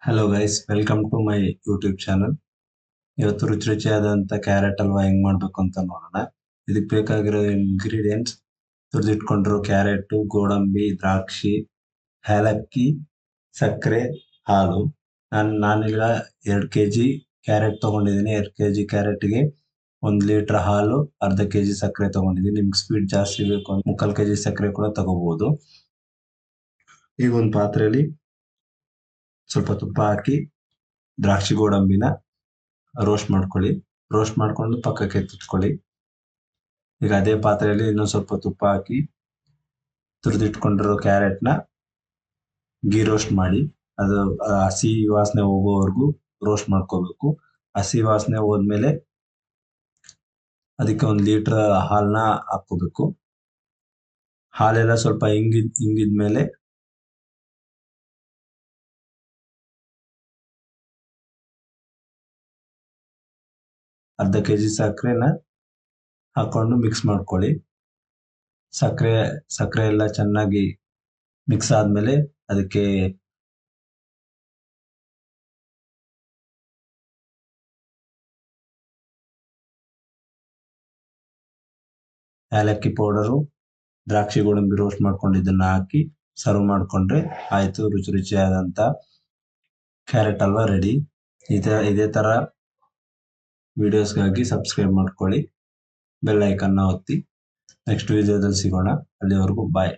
Hello guys, welcome to my YouTube channel. ಇವತ್ತು ರುಚಿ ರುಚಿಯಾದಂಥ carrot halwa ಹೆಂಗ್ ಮಾಡ್ಬೇಕು ಅಂತ ನೋಡೋಣ. ಇದಕ್ಕೆ ಬೇಕಾಗಿರೋ ಇಂಗ್ರೀಡಿಯೆಂಟ್ಸ್: ತುರಿದಿಟ್ಕೊಂಡಿರೋ ಕ್ಯಾರೆಟ್, ಗೋಡಂಬಿ, ದ್ರಾಕ್ಷಿ, ಏಲಕ್ಕಿ, ಸಕ್ಕರೆ, ಹಾಲು. ನಾನೀಗ 2 kg ಕ್ಯಾರೆಟ್ ತಗೊಂಡಿದ್ದೀನಿ. 2 kg ಕ್ಯಾರೆಟ್ಗೆ 1 ಲೀಟರ್ ಹಾಲು, ಅರ್ಧ kg ಸಕ್ಕರೆ ತಗೊಂಡಿದ್ದೀನಿ. ನಿಮ್ಗೆ ಸ್ವೀಟ್ ಜಾಸ್ತಿ ಬೇಕು ಅಂದ್ರೆ 3/4 kg ಸಕ್ಕರೆ ಕೂಡ ತಗೋಬಹುದು. ಈಗ ಒಂದು ಪಾತ್ರೆಯಲ್ಲಿ ಸ್ವಲ್ಪ ತುಪ್ಪ ಹಾಕಿ ದ್ರಾಕ್ಷಿ ಗೋಡಂಬಿನ ರೋಸ್ಟ್ ಮಾಡ್ಕೊಳ್ಳಿ. ರೋಸ್ಟ್ ಮಾಡ್ಕೊಂಡು ಪಕ್ಕಕ್ಕೆ ಎತ್ತಿಟ್ಕೊಳ್ಳಿ. ಈಗ ಅದೇ ಪಾತ್ರೆಯಲ್ಲಿ ಇನ್ನೊಂದು ಸ್ವಲ್ಪ ತುಪ್ಪ ಹಾಕಿ ತುರಿದಿಟ್ಕೊಂಡಿರೋ ಕ್ಯಾರೆಟ್ನ ಗೀ ರೋಸ್ಟ್ ಮಾಡಿ. ಅದು ಹಸಿ ವಾಸನೆ ಹೋಗೋವರೆಗೂ ರೋಸ್ಟ್ ಮಾಡ್ಕೋಬೇಕು. ಹಸಿ ವಾಸನೆ ಹೋದ್ಮೇಲೆ ಅದಕ್ಕೆ 1 ಲೀಟರ್ ಹಾಲನ್ನ ಹಾಕೋಬೇಕು. ಹಾಲೆಲ್ಲ ಸ್ವಲ್ಪ ಹಿಂಗಿದ್ಮೇಲೆ ಅರ್ಧ kg ಸಕ್ಕರೆನ ಹಾಕೊಂಡು ಮಿಕ್ಸ್ ಮಾಡ್ಕೊಳ್ಳಿ. ಸಕ್ಕರೆ ಎಲ್ಲ ಚೆನ್ನಾಗಿ ಮಿಕ್ಸ್ ಆದ್ಮೇಲೆ ಅದಕ್ಕೆ ಏಲಕ್ಕಿ ಪೌಡರು, ದ್ರಾಕ್ಷಿ ಗೋಡಂಬಿ ರೋಸ್ಟ್ ಮಾಡ್ಕೊಂಡಿದ್ದನ್ನ ಹಾಕಿ ಸರ್ವ್ ಮಾಡ್ಕೊಂಡ್ರೆ ಆಯ್ತು, ರುಚಿ ರುಚಿಯಾದಂತ ಕ್ಯಾರೆಟ್ ಹಲ್ವಾ ರೆಡಿ. ಇದೇ ತರ ವಿಡಿಯೋಸ್ಗಾಗಿ ಸಬ್ಸ್ಕ್ರೈಬ್ ಮಾಡ್ಕೊಳ್ಳಿ, ಬೆಲ್ ಐಕನ್ನ ಒತ್ತಿ. ನೆಕ್ಸ್ಟ್ ವಿಡಿಯೋದಲ್ಲಿ ಸಿಗೋಣ. ಅಲ್ಲಿವರೆಗೂ ಬಾಯ್.